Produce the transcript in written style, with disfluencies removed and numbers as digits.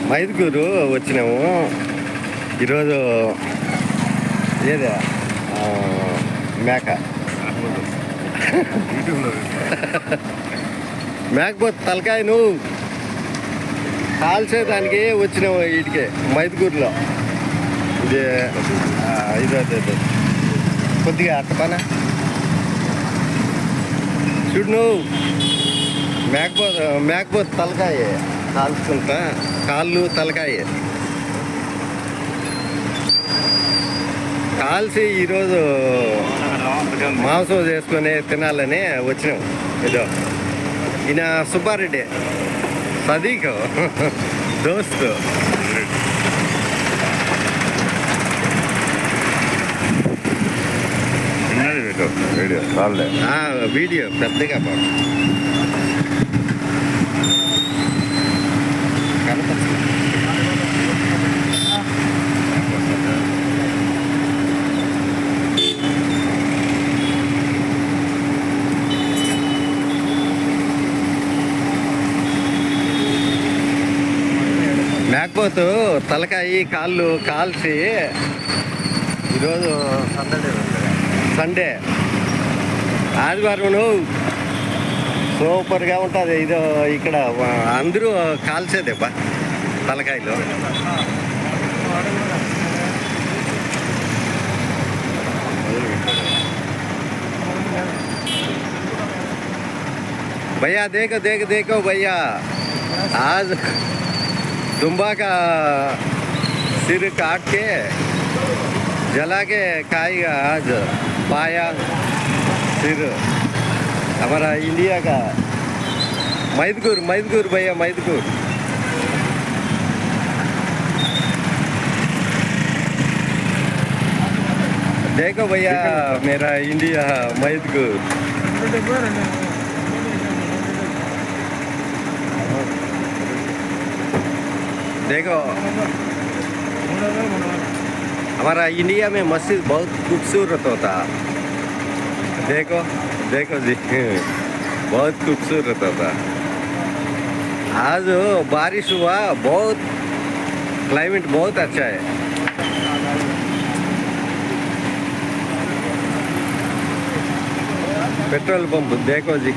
మైదుకూరు వచ్చినాము ఈరోజు. ఏదే మేక మేకపోతే తలకాయ నువ్వు కాల్చేదానికి వచ్చినాము వీటికి మైదుకూరులో. ఇది ఇదే కొద్దిగా అట్ట పన చూడు నువ్వు. మేకపోతే తలకాయ కాల్చుకుంటా, కాళ్ళు తలకాయ కాల్చి ఈరోజు మాంసం చేసుకొని తినాలని వచ్చినాం. ఇదో ఈయన సుబ్బారెడ్డి సదీక్ దోస్తు. వీడియో పెద్దగా మేకపోతు తలకాయ కాళ్ళు కాల్చి ఈరోజు సండే ఆదివారం సూపర్గా ఉంటుంది. ఇదో ఇక్కడ అందరూ కాల్చేదే బా తలకాయలు. भैया देखो देखो देखो भैया, आज दुम्बा का सिर काट के जला के खाएगा आज पाया सिर हमारा इंडिया का। मैदकूर मैदकूर भैया मैदकूर। देखो भैया मेरा इंडिया मैदकूर। देखो हमारा इंडिया में मस्जिद बहुत खूबसूरत होता। देखो देखो जी बहुत खूबसूरत होता। आज बारिश हुआ, बहुत क्लाइमेट बहुत अच्छा है। पेट्रोल पंप देखो जी।